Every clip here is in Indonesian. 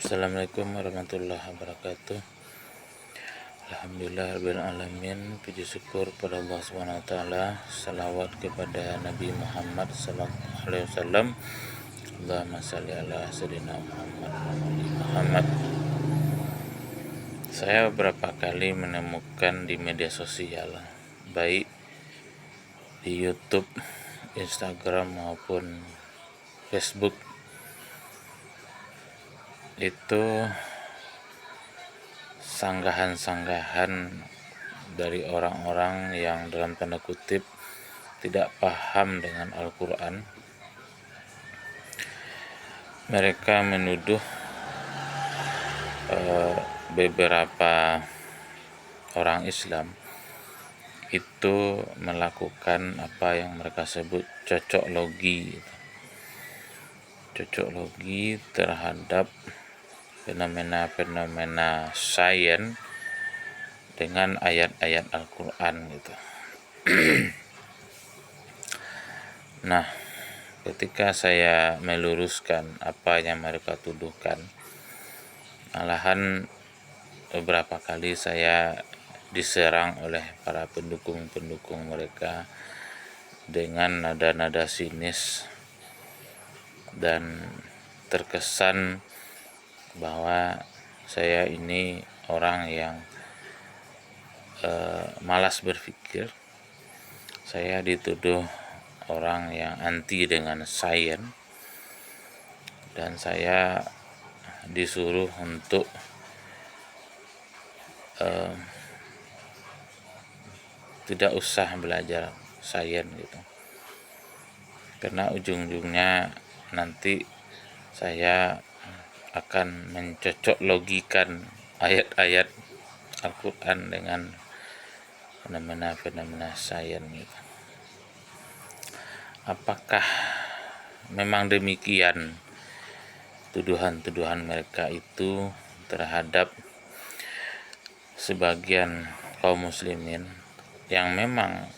Assalamualaikum warahmatullahi wabarakatuh. Alhamdulillah alamin. Puji syukur pada Allah Subhanahu wa taala. Salawat kepada Nabi Muhammad sallallahu alaihi wasallam. Allahumma shalli ala sayyidina Muhammad. Saya beberapa kali menemukan di media sosial, baik di YouTube, Instagram maupun Facebook, itu sanggahan-sanggahan dari orang-orang yang dalam tanda kutip tidak paham dengan Al-Quran. Mereka menuduh beberapa orang Islam itu melakukan apa yang mereka sebut cocok logi terhadap fenomena-fenomena sains dengan ayat-ayat Al-Quran gitu. Nah, ketika saya meluruskan apa yang mereka tuduhkan, malahan beberapa kali saya diserang oleh para pendukung-pendukung mereka dengan nada-nada sinis dan terkesan bahwa saya ini orang yang malas berpikir. Saya dituduh orang yang anti dengan sains, dan saya disuruh untuk tidak usah belajar sains gitu, karena ujung-ujungnya nanti saya akan mencocok logikan ayat-ayat Al-Quran dengan fenomena-fenomena sains gitu. Apakah memang demikian tuduhan-tuduhan mereka itu terhadap sebagian kaum muslimin yang memang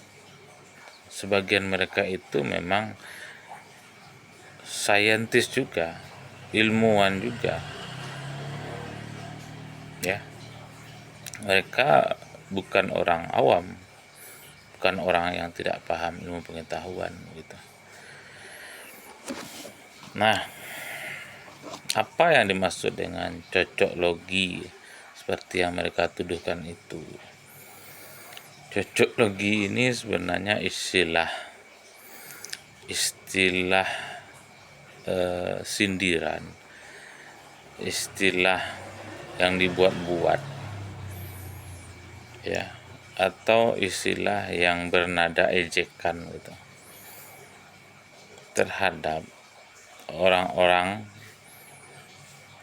sebagian mereka itu memang saintis juga, ilmuwan juga ya. Mereka bukan orang awam, bukan orang yang tidak paham ilmu pengetahuan gitu. Nah, apa yang dimaksud dengan cocok logi seperti yang mereka tuduhkan itu? Cocok logi ini sebenarnya istilah sindiran, istilah yang dibuat-buat ya, atau istilah yang bernada ejekan gitu terhadap orang-orang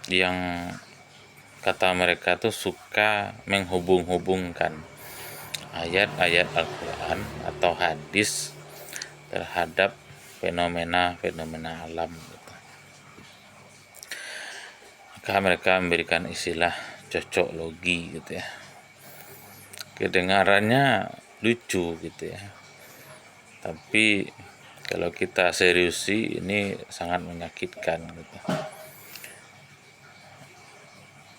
yang kata mereka tuh suka menghubung-hubungkan ayat-ayat Al-Quran atau hadis terhadap fenomena-fenomena alam gitu. Maka mereka memberikan istilah cocok logi gitu ya. Kedengarannya lucu gitu ya, tapi kalau kita seriusi ini sangat menyakitkan gitu.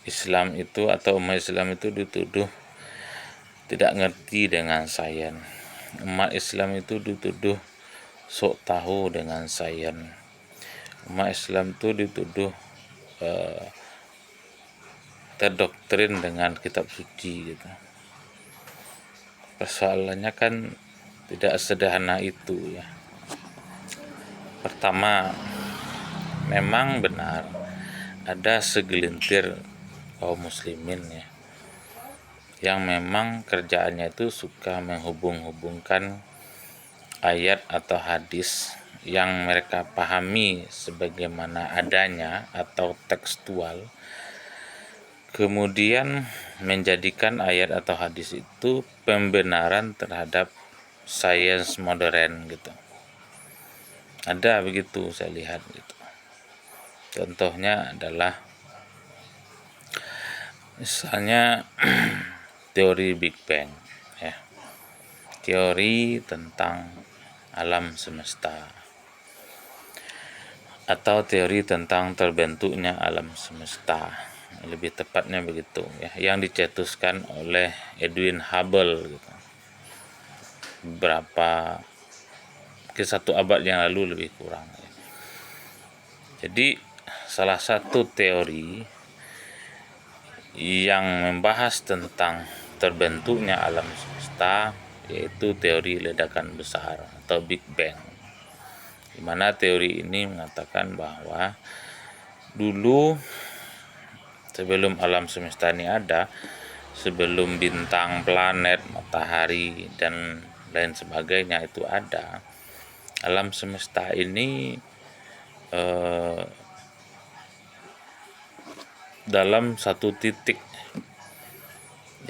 Islam itu atau umat Islam itu dituduh tidak ngerti dengan sains. Umat Islam itu dituduh sok tahu dengan sains. Umat Islam itu dituduh terdoktrin dengan kitab suci gitu. Persoalannya kan tidak sederhana itu ya. Pertama, memang benar ada segelintir kaum muslimin ya yang memang kerjaannya itu suka menghubung-hubungkan ayat atau hadis yang mereka pahami sebagaimana adanya atau tekstual, kemudian menjadikan ayat atau hadis itu pembenaran terhadap sains modern gitu. Ada begitu saya lihat gitu. Contohnya adalah misalnya teori Big Bang ya. Teori tentang alam semesta. atau teori tentang terbentuknya alam semesta, lebih tepatnya begitu ya, yang dicetuskan oleh Edwin Hubble gitu. Beberapa ke 1 abad yang lalu lebih kurang ya. Jadi salah satu teori yang membahas tentang terbentuknya alam semesta yaitu teori ledakan besar atau Big Bang, di mana teori ini mengatakan bahwa dulu sebelum alam semesta ini ada, sebelum bintang, planet, matahari, dan lain sebagainya itu ada, alam semesta ini dalam satu titik.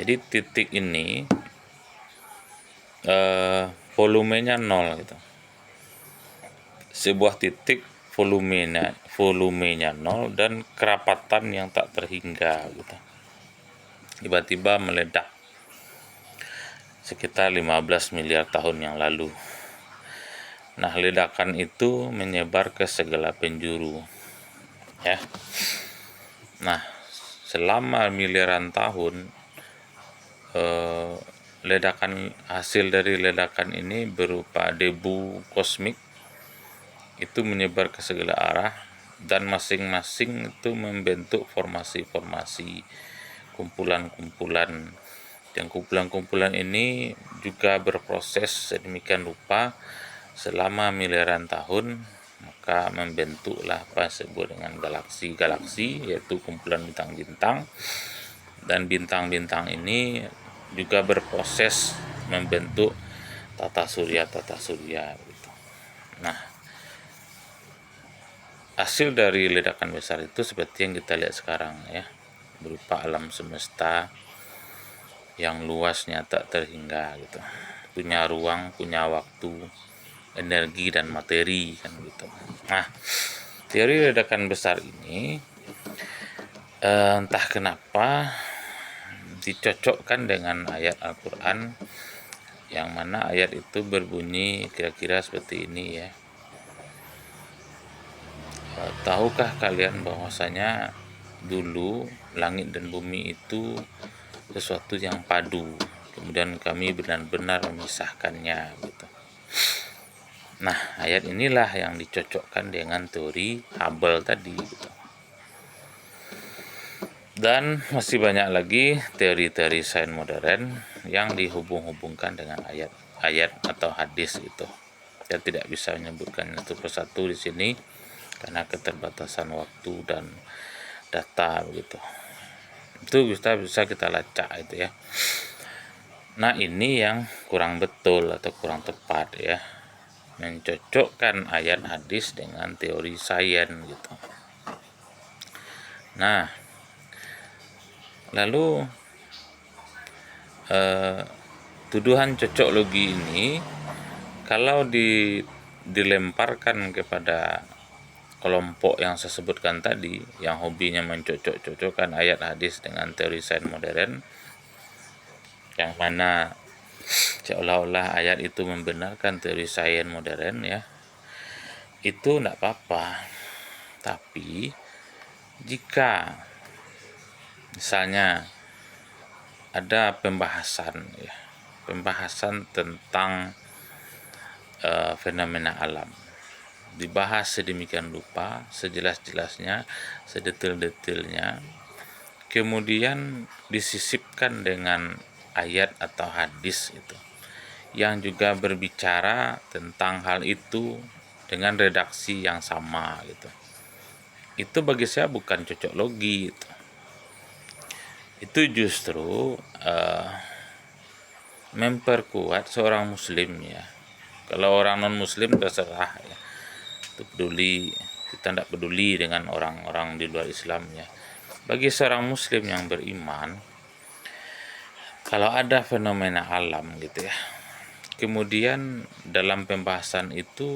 Jadi titik ini volumenya 0 gitu. Sebuah titik volumenya 0 dan kerapatan yang tak terhingga gitu. Tiba-tiba meledak sekitar 15 miliar tahun yang lalu. Nah, ledakan itu menyebar ke segala penjuru ya. Nah, selama miliaran tahun hasil dari ledakan ini berupa debu kosmik itu menyebar ke segala arah, dan masing-masing itu membentuk formasi-formasi, kumpulan-kumpulan, dan kumpulan-kumpulan ini juga berproses sedemikian rupa selama miliaran tahun, maka membentuklah apa disebut dengan galaksi-galaksi, yaitu kumpulan bintang-bintang, dan bintang-bintang ini juga berproses membentuk tata surya gitu. Nah, hasil dari ledakan besar itu seperti yang kita lihat sekarang ya, berupa alam semesta yang luasnya tak terhingga gitu, punya ruang, punya waktu, energi dan materi kan gitu. Nah, teori ledakan besar ini entah kenapa dicocokkan dengan ayat Al-Quran, yang mana ayat itu berbunyi kira-kira seperti ini ya. Tahukah kalian bahwasanya dulu langit dan bumi itu sesuatu yang padu, kemudian kami benar-benar memisahkannya gitu. Nah, ayat inilah yang dicocokkan dengan teori Hubble tadi gitu. Dan masih banyak lagi teori-teori sains modern yang dihubung-hubungkan dengan ayat-ayat atau hadis itu. Saya tidak bisa menyebutkan satu persatu di sini karena keterbatasan waktu dan data begitu. Itu bisa kita lacak itu ya. Nah, ini yang kurang betul atau kurang tepat ya, mencocokkan ayat hadis dengan teori sains gitu. Nah, lalu tuduhan cocok logi ini kalau dilemparkan kepada kelompok yang saya sebutkan tadi, yang hobinya mencocok-cocokkan ayat hadis dengan teori sains modern, yang mana seolah-olah ayat itu membenarkan teori sains modern ya, itu tidak apa-apa. Tapi jika misalnya ada pembahasan tentang fenomena alam, dibahas sedemikian rupa, sejelas-jelasnya, sedetail-detailnya, kemudian disisipkan dengan ayat atau hadis itu yang juga berbicara tentang hal itu dengan redaksi yang sama gitu. Itu bagi saya bukan cocok logi gitu. Itu justru memperkuat seorang muslim ya. Kalau orang non muslim terserah ya, itu peduli, kita tidak peduli dengan orang-orang di luar Islam ya. Bagi seorang muslim yang beriman, kalau ada fenomena alam gitu ya, kemudian dalam pembahasan itu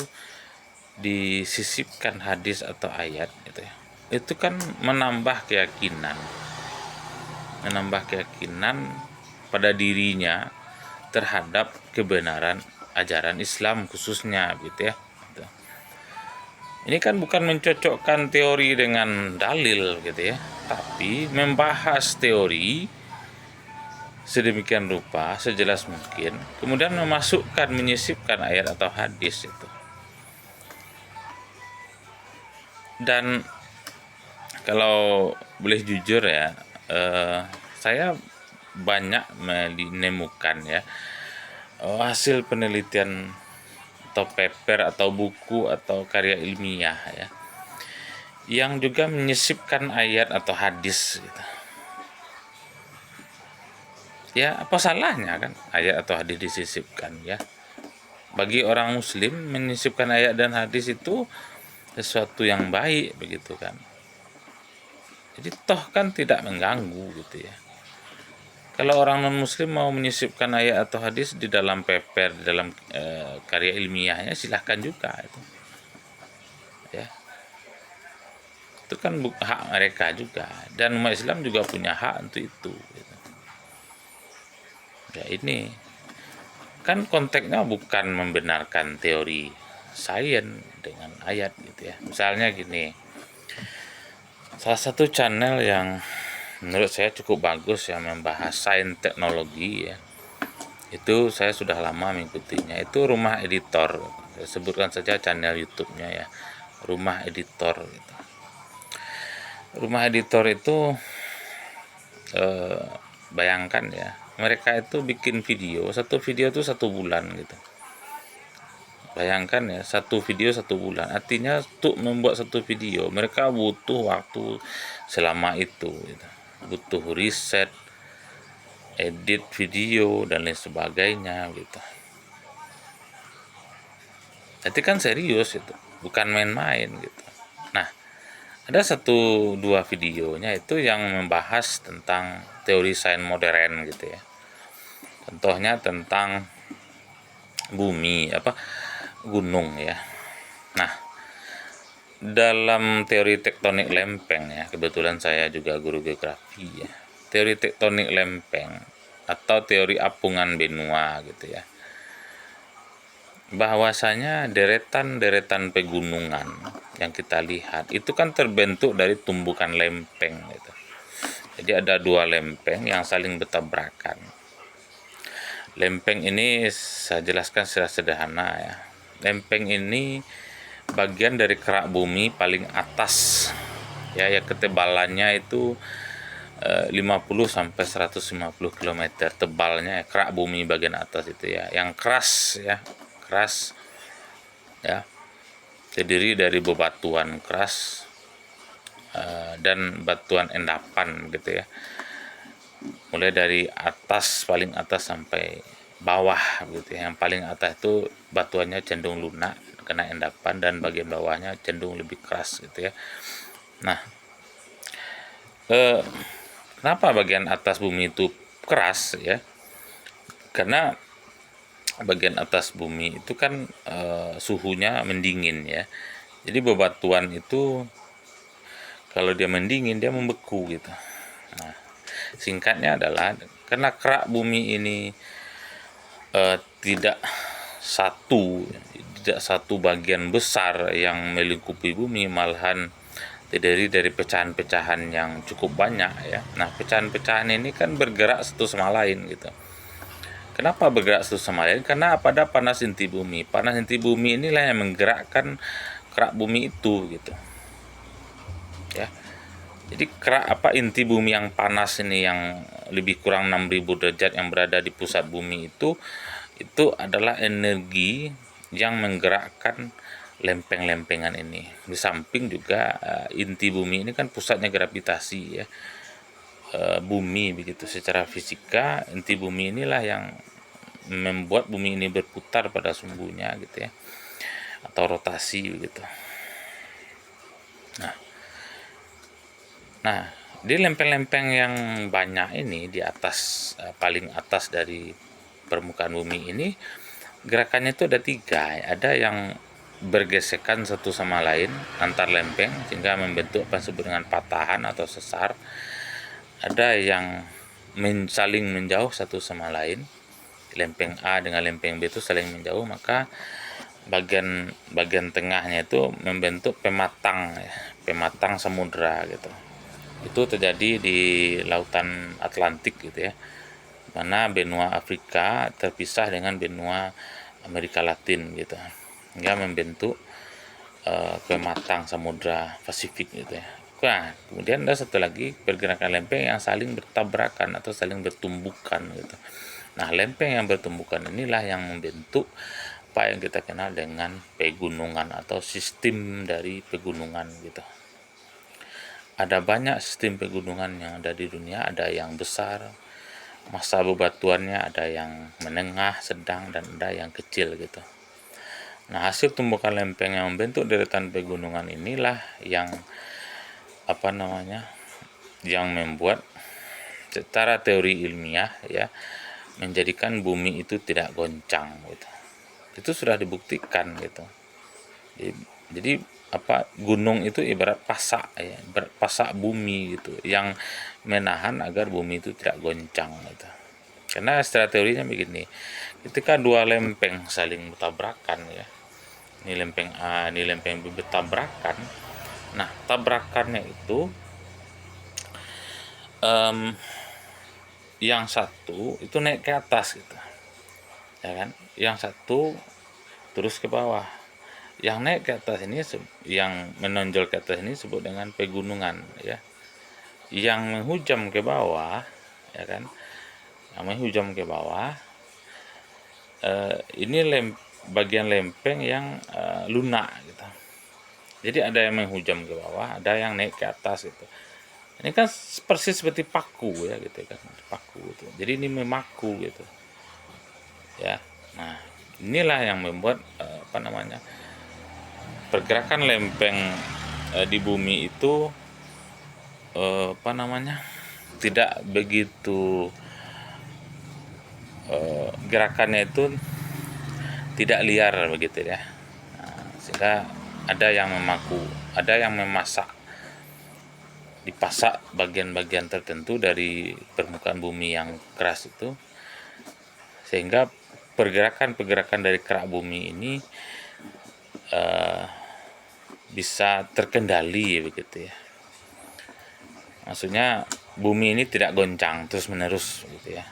disisipkan hadis atau ayat gitu ya, itu kan menambah keyakinan pada dirinya terhadap kebenaran ajaran Islam khususnya gitu ya. Ini kan bukan mencocokkan teori dengan dalil gitu ya, tapi membahas teori sedemikian rupa sejelas mungkin, kemudian memasukkan, menyisipkan ayat atau hadis itu. Dan kalau boleh jujur ya, saya banyak menemukan ya hasil penelitian atau paper atau buku atau karya ilmiah ya yang juga menyisipkan ayat atau hadis gitu. Ya apa salahnya kan ayat atau hadis disisipkan ya. Bagi orang muslim menyisipkan ayat dan hadis itu sesuatu yang baik begitu kan. Jadi toh kan tidak mengganggu gitu ya. Kalau orang non muslim mau menyisipkan ayat atau hadis di dalam paper, di dalam karya ilmiahnya, silahkan juga itu. Ya. Itu kan hak mereka juga, dan umat Islam juga punya hak untuk itu gitu. Ya ini kan konteksnya bukan membenarkan teori sains dengan ayat gitu ya. Misalnya gini, salah satu channel yang menurut saya cukup bagus yang membahas sains teknologi ya, itu saya sudah lama mengikutinya, itu Rumah Editor. Saya sebutkan saja channel YouTube-nya ya, Rumah Editor gitu. Rumah Editor itu bayangkan ya, mereka itu bikin video, satu video itu 1 bulan gitu. Bayangkan ya, satu video 1 bulan, artinya untuk membuat satu video mereka butuh waktu selama itu gitu. Butuh riset, edit video dan lain sebagainya gitu. Jadi kan serius itu, bukan main-main gitu. Nah, ada 1-2 videonya itu yang membahas tentang teori sains modern gitu ya. Contohnya tentang bumi, gunung ya. Nah, dalam teori tektonik lempeng ya, kebetulan saya juga guru geografi ya. Teori tektonik lempeng atau teori apungan benua gitu ya. Bahwasanya deretan-deretan pegunungan yang kita lihat itu kan terbentuk dari tumbukan lempeng gitu. Jadi ada 2 lempeng yang saling bertabrakan. Lempeng ini saya jelaskan secara sederhana ya. Lempeng ini bagian dari kerak bumi paling atas ya, yang ketebalannya itu 50 sampai 150 km tebalnya ya, kerak bumi bagian atas itu ya, yang keras ya, keras ya, terdiri dari bebatuan keras dan batuan endapan gitu ya, mulai dari atas, paling atas sampai bawah gitu ya. Yang paling atas itu batuannya cenderung lunak kena endapan, dan bagian bawahnya cenderung lebih keras gitu ya. Nah, kenapa bagian atas bumi itu keras ya? Karena bagian atas bumi itu kan suhunya mendingin ya. Jadi bebatuan itu kalau dia mendingin dia membeku gitu. Nah, singkatnya adalah karena kerak bumi ini tidak satu bagian besar yang melingkupi bumi, malahan terdiri dari pecahan-pecahan yang cukup banyak ya. Nah, pecahan-pecahan ini kan bergerak satu sama lain gitu. Kenapa bergerak satu sama lain? Karena pada panas inti bumi. Panas inti bumi inilah yang menggerakkan kerak bumi itu gitu. Ya. Jadi kerak inti bumi yang panas ini yang lebih kurang 6.000 derajat yang berada di pusat bumi itu adalah energi yang menggerakkan lempeng-lempengan ini. Di samping juga inti bumi ini kan pusatnya gravitasi ya. Bumi begitu, secara fisika inti bumi inilah yang membuat bumi ini berputar pada sumbunya gitu ya, atau rotasi begitu. Nah, di lempeng-lempeng yang banyak ini di atas, paling atas dari permukaan bumi ini, gerakannya itu ada 3. Ada yang bergesekan satu sama lain antar lempeng sehingga membentuk apa disebut dengan patahan atau sesar. Ada yang saling menjauh satu sama lain, lempeng A dengan lempeng B itu saling menjauh, maka bagian bagian tengahnya itu membentuk pematang ya, pematang samudra gitu. Itu terjadi di lautan Atlantik gitu ya, mana benua Afrika terpisah dengan benua Amerika Latin gitu, hingga membentuk pematang samudra Pasifik gitu ya. Nah, kemudian ada satu lagi pergerakan lempeng yang saling bertabrakan atau saling bertumbukan gitu. Nah, lempeng yang bertumbukan inilah yang membentuk apa yang kita kenal dengan pegunungan atau sistem dari pegunungan gitu. Ada banyak sistem pegunungan yang ada di dunia, ada yang besar, masa bebatuannya ada yang menengah, sedang, dan ada yang kecil gitu. Nah, hasil tumbukan lempeng yang membentuk deretan pegunungan inilah yang yang membuat secara teori ilmiah ya menjadikan bumi itu tidak goncang gitu. Itu sudah dibuktikan gitu. Jadi gunung itu ibarat pasak ya, ibarat pasak bumi gitu yang menahan agar bumi itu tidak goncang gitu. Karena secara teorinya begini, ketika dua lempeng saling bertabrakan ya, ini lempeng A, ini lempeng B bertabrakan. Nah, tabrakannya itu yang satu itu naik ke atas gitu, ya kan? Yang satu terus ke bawah. Yang naik ke atas ini, yang menonjol ke atas ini disebut dengan pegunungan ya. Yang menghujam ke bawah, ya kan? Yang menghujam ke bawah ini bagian lempeng yang lunak gitu. Jadi ada yang menghujam ke bawah, ada yang naik ke atas gitu. Ini kan persis seperti paku ya gitu kan, paku gitu. Jadi ini memaku gitu. Ya. Nah, inilah yang membuat pergerakan lempeng di bumi itu tidak begitu gerakannya itu tidak liar begitu ya. Nah, sehingga ada yang memaku, ada yang memasak, dipasak bagian-bagian tertentu dari permukaan bumi yang keras itu, sehingga pergerakan-pergerakan dari kerak bumi ini bisa terkendali begitu ya. Maksudnya bumi ini tidak goncang terus menerus gitu ya.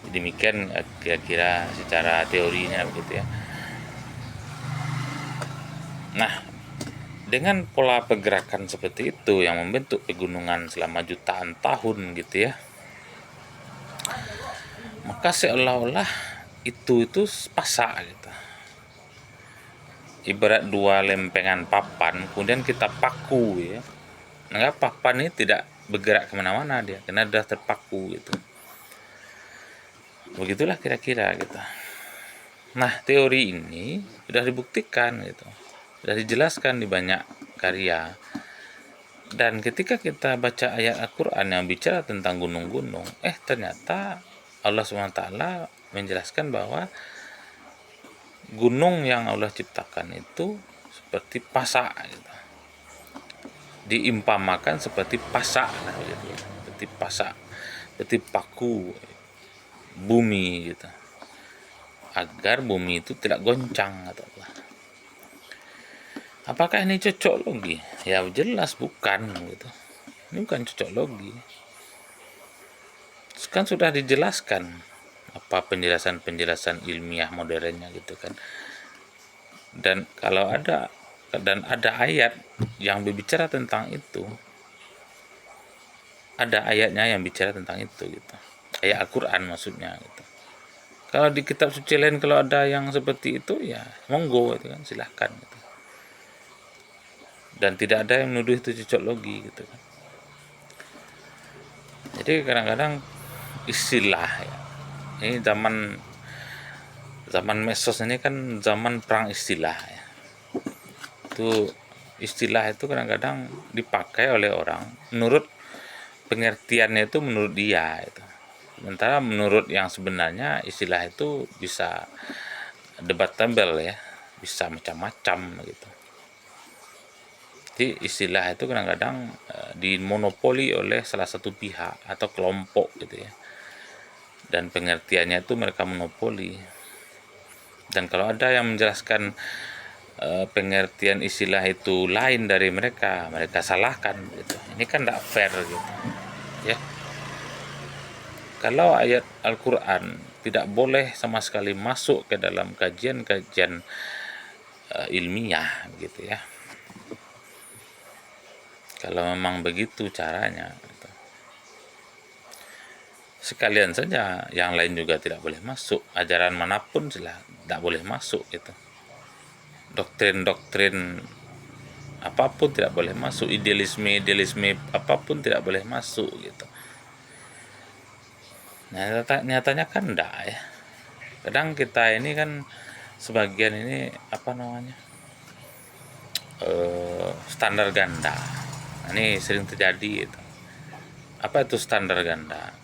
Demikian kira-kira secara teorinya begitu ya. Nah, dengan pola pergerakan seperti itu yang membentuk pegunungan selama jutaan tahun gitu ya, maka seolah-olah itu pasak gitu. Ibarat dua lempengan papan, kemudian kita paku ya. Nah, papan ini tidak bergerak kemana-mana dia, karena sudah terpaku gitu. Begitulah kira-kira gitu. Nah, teori ini sudah dibuktikan gitu, sudah dijelaskan di banyak karya. Dan ketika kita baca ayat Al-Quran yang bicara tentang gunung-gunung, ternyata Allah SWT menjelaskan bahwa gunung yang Allah ciptakan itu seperti pasak gitu. Diimpamakan seperti pasak gitu. Seperti pasak, seperti paku bumi gitu, agar bumi itu tidak goncang atau apa. Apakah ini cocok logi? Ya jelas bukan gitu. Ini bukan cocok logi. Kan sudah dijelaskan apa penjelasan-penjelasan ilmiah modernnya gitu kan. Dan kalau ada ayat yang berbicara tentang itu, ada ayatnya yang bicara tentang itu gitu. Ayat Al-Quran maksudnya gitu. Kalau di kitab suci lain kalau ada yang seperti itu ya monggo gitu kan, silahkan gitu. Dan tidak ada yang menuduh itu cocok logi gitu kan. Jadi kadang-kadang istilah ya. Ini zaman medsos ini kan zaman perang istilah ya. Itu istilah itu kadang-kadang dipakai oleh orang menurut pengertiannya itu menurut dia itu. Sementara menurut yang sebenarnya istilah itu bisa debatable ya, bisa macam-macam gitu. Jadi istilah itu kadang-kadang dimonopoli oleh salah satu pihak atau kelompok gitu ya. Dan pengertiannya itu mereka monopoli. Dan kalau ada yang menjelaskan pengertian istilah itu lain dari mereka salahkan gitu. Ini kan tidak fair gitu ya. Kalau ayat Al-Quran tidak boleh sama sekali masuk ke dalam kajian-kajian ilmiah gitu ya. Kalau memang begitu caranya gitu. Sekalian saja yang lain juga tidak boleh masuk, ajaran manapun tidak boleh masuk gitu. Doktrin-doktrin apapun tidak boleh masuk, idealisme apapun tidak boleh masuk gitu. Nah, nyatanya kan enggak ya. Kadang kita ini kan sebagian ini standar ganda. Nah, ini sering terjadi gitu. Apa itu standar ganda?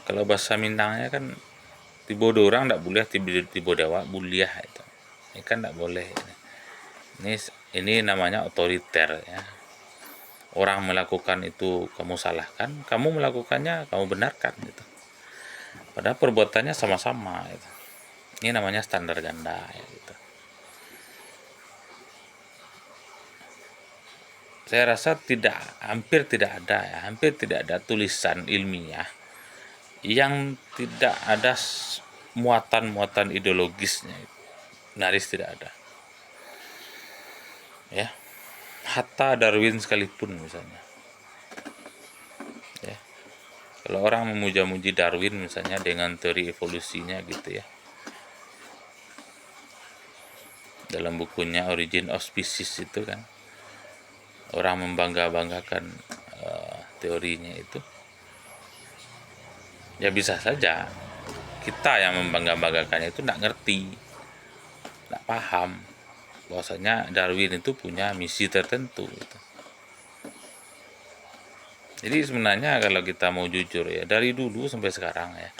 Kalau bahasa Minangnya kan tiba orang tidak boleh, tiba dewa buliah itu. Ini kan tidak boleh. Ini namanya otoriter ya. Orang melakukan itu kamu salahkan, kamu melakukannya kamu benarkan gitu. Padahal perbuatannya sama-sama gitu. Ini namanya standar ganda ya, gitu. Saya rasa hampir tidak ada tulisan ilmiah yang tidak ada muatan-muatan ideologisnya. Nyaris tidak ada. Ya. Hatta Darwin sekalipun misalnya. Ya. Kalau orang memuja-muji Darwin misalnya dengan teori evolusinya gitu ya. Dalam bukunya Origin of Species itu kan orang membangga-banggakan teorinya itu. Ya bisa saja kita yang membangga-banggakannya itu tidak ngerti, tidak paham bahwasanya Darwin itu punya misi tertentu gitu. Jadi sebenarnya kalau kita mau jujur ya, dari dulu sampai sekarang ya,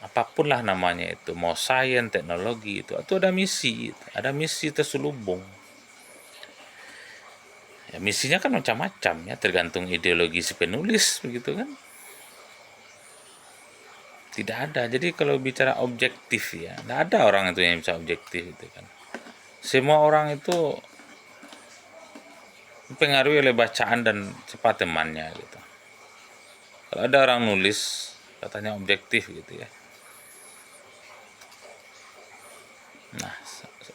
apapun lah namanya itu, mau sains, teknologi itu ada misi terselubung. Ya, misinya kan macam-macam ya, tergantung ideologi si penulis begitu kan. Tidak ada. Jadi kalau bicara objektif ya, tidak ada orang itu yang bisa objektif itu kan. Semua orang itu dipengaruhi oleh bacaan dan cepat temannya gitu. Kalau ada orang nulis katanya objektif gitu ya. Nah,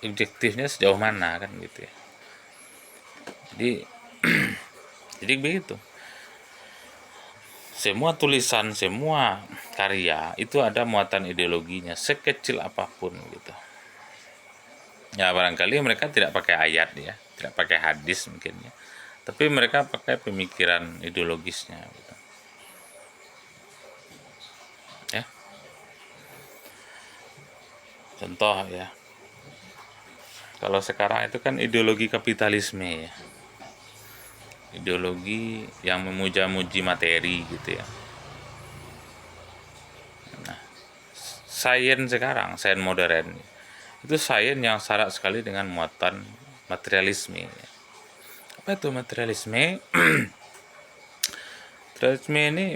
objektifnya sejauh mana kan gitu ya. Jadi begitu. Semua tulisan, semua karya itu ada muatan ideologinya sekecil apapun gitu. Ya barangkali mereka tidak pakai ayat ya, tidak pakai hadis mungkin ya. Tapi mereka pakai pemikiran ideologisnya gitu. Ya. Contoh ya. Kalau sekarang itu kan ideologi kapitalisme ya. Ideologi yang memuja-muji materi gitu ya. Nah, sains sekarang, sains modern itu sains yang syarat sekali dengan muatan materialisme. Apa itu materialisme? Materialisme ini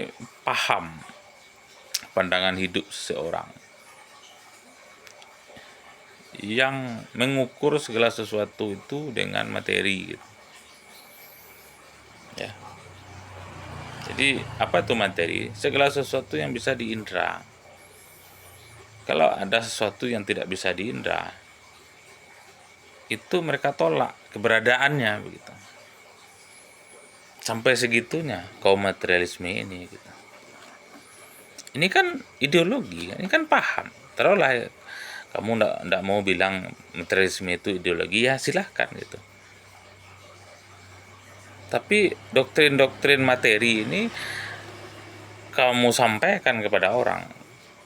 paham pandangan hidup seseorang yang mengukur segala sesuatu itu dengan materi gitu. Ya. Jadi apa itu materi? Segala sesuatu yang bisa diindra. Kalau ada sesuatu yang tidak bisa diindra, itu mereka tolak keberadaannya begitu. Sampai segitunya kaum materialisme ini gitu. Ini kan ideologi, ini kan paham. Taruhlah kamu ndak mau bilang materialisme itu ideologi, ya silahkan gitu. Tapi doktrin-doktrin materi ini kamu sampaikan kepada orang,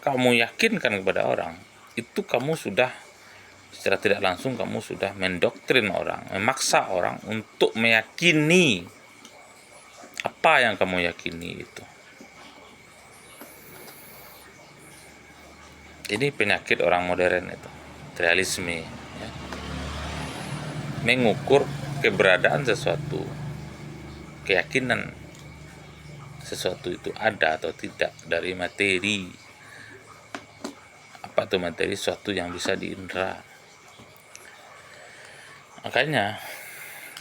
kamu yakinkan kepada orang, itu kamu sudah secara tidak langsung kamu sudah mendoktrin orang, memaksa orang untuk meyakini apa yang kamu yakini itu. Ini penyakit orang modern itu, materialisme ya. Mengukur keberadaan sesuatu, keyakinan sesuatu itu ada atau tidak dari materi. Apa tuh materi? Suatu yang bisa diindra. Makanya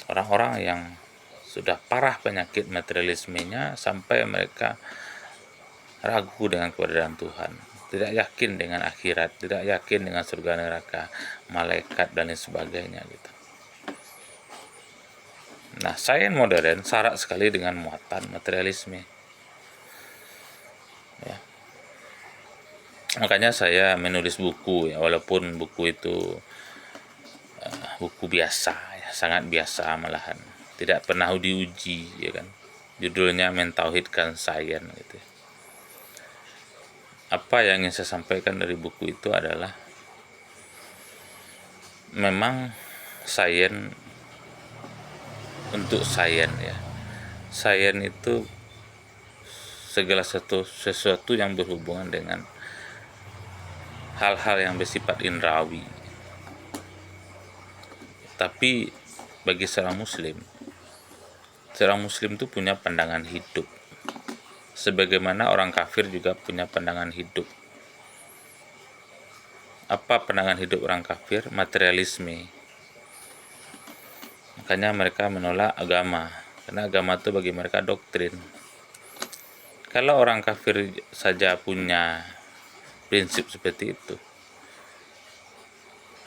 orang-orang yang sudah parah penyakit materialismenya sampai mereka ragu dengan keberadaan Tuhan, tidak yakin dengan akhirat, tidak yakin dengan surga neraka, malaikat dan lain sebagainya gitu. Nah, sains modern syarat sekali dengan muatan materialisme. Ya. Makanya saya menulis buku ya, walaupun buku itu buku biasa ya, sangat biasa malahan, tidak pernah diuji ya kan. Judulnya Mentauhidkan Sains gitu. Apa yang ingin saya sampaikan dari buku itu adalah memang sains untuk sains ya. Sains itu segala sesuatu yang berhubungan dengan hal-hal yang bersifat indrawi. Tapi bagi seorang muslim itu punya pandangan hidup. Sebagaimana orang kafir juga punya pandangan hidup. Apa pandangan hidup orang kafir? Materialisme. Makanya mereka menolak agama, karena agama itu bagi mereka doktrin. Kalau orang kafir saja punya prinsip seperti itu,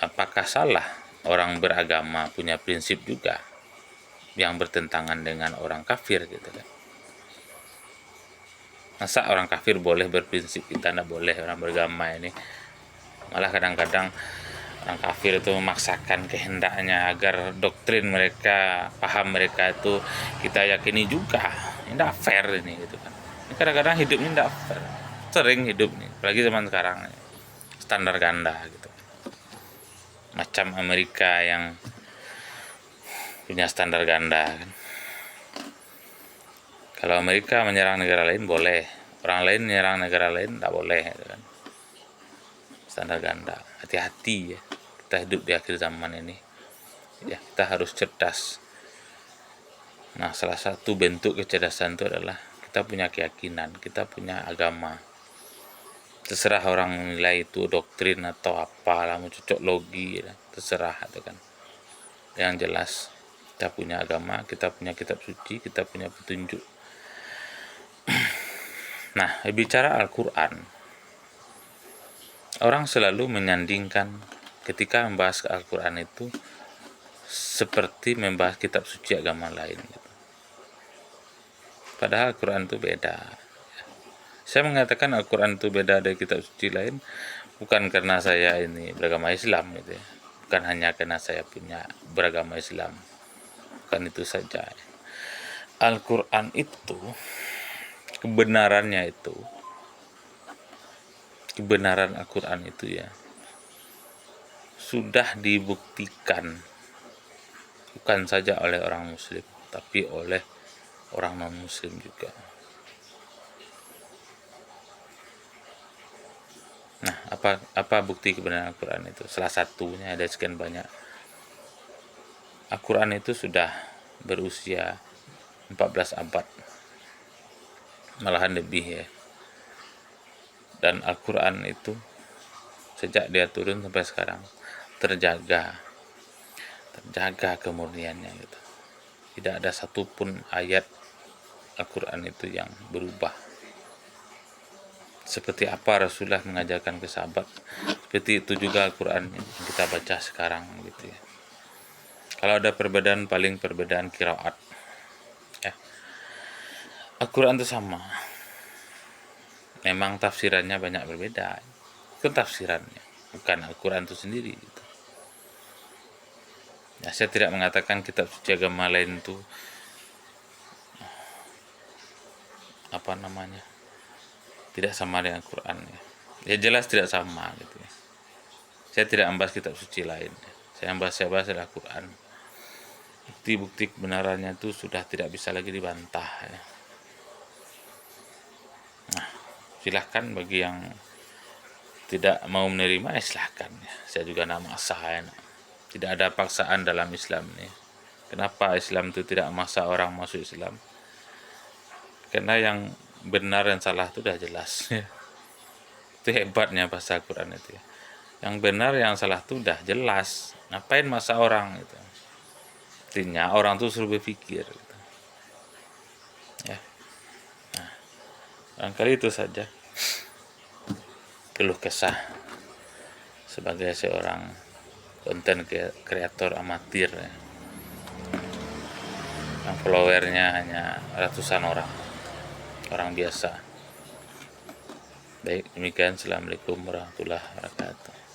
apakah salah orang beragama punya prinsip juga yang bertentangan dengan orang kafir gitu kan? Masa orang kafir boleh berprinsip, kita tidak boleh orang beragama ini? Malah kadang-kadang orang kafir itu memaksakan kehendaknya agar doktrin mereka, paham mereka itu kita yakini juga. Ini tidak fair ini gitu kan. Ini kadang-kadang hidup ini tidak fair. Sering hidup nih, apalagi zaman sekarang standar ganda gitu. Macam Amerika yang punya standar ganda kan. Kalau Amerika menyerang negara lain boleh, orang lain menyerang negara lain tidak boleh gitu kan. Standar ganda. Hati-hati ya, kita hidup di akhir zaman ini ya, kita harus cerdas. Nah, salah satu bentuk kecerdasan itu adalah kita punya keyakinan, kita punya agama. Terserah orang menilai itu doktrin atau apalah, mau cocok logi ya, terserah itu kan. Yang jelas kita punya agama, kita punya kitab suci, kita punya petunjuk. Nah, bicara Al-Quran, orang selalu menyandingkan ketika membahas Al-Quran itu seperti membahas kitab suci agama lain gitu. Padahal Al-Quran itu beda. Saya mengatakan Al-Quran itu beda dari kitab suci lain bukan karena saya ini beragama Islam gitu ya. Bukan hanya karena saya punya beragama Islam. Bukan itu saja. Al-Quran itu kebenaran Al-Quran itu ya sudah dibuktikan bukan saja oleh orang muslim tapi oleh orang non muslim juga. Nah, apa bukti kebenaran Al-Quran itu? Salah satunya, ada sekian banyak. Al-Quran itu sudah berusia 14 abad, malahan lebih ya. Dan Al-Quran itu sejak dia turun sampai sekarang terjaga kemurniannya gitu. Tidak ada satupun ayat Al-Quran itu yang berubah. Seperti apa Rasulullah mengajarkan ke sahabat, seperti itu juga Al-Quran yang kita baca sekarang gitu ya. Kalau ada perbedaan, paling perbedaan qiraat ya. Al-Quran itu sama, memang tafsirannya banyak berbeda, itu tafsirannya, bukan Al-Quran itu sendiri gitu. Ya, saya tidak mengatakan kitab suci agama lain itu tidak sama dengan Al-Quran ya. Ya jelas tidak sama gitu ya. Saya tidak membahas kitab suci lain ya. Saya bahas adalah Al-Quran. Bukti-bukti kebenarannya itu sudah tidak bisa lagi dibantah ya. Nah, silahkan bagi yang tidak mau menerima ya silahkan ya. Saya juga tidak maksa ya. Tidak ada paksaan dalam Islam nih. Kenapa Islam itu tidak memaksa orang masuk Islam? Karena yang benar dan salah itu sudah jelas ya. Itu hebatnya bahasa Al-Quran itu ya. Yang benar yang salah itu udah jelas, ngapain masa orang gitu. Artinya orang tuh suruh berpikir gitu. Ya, barangkali itu saja keluh kesah sebagai seorang konten kreator amatir ya. Yang followernya hanya ratusan orang biasa. Baik, demikian. Assalamualaikum warahmatullahi wabarakatuh.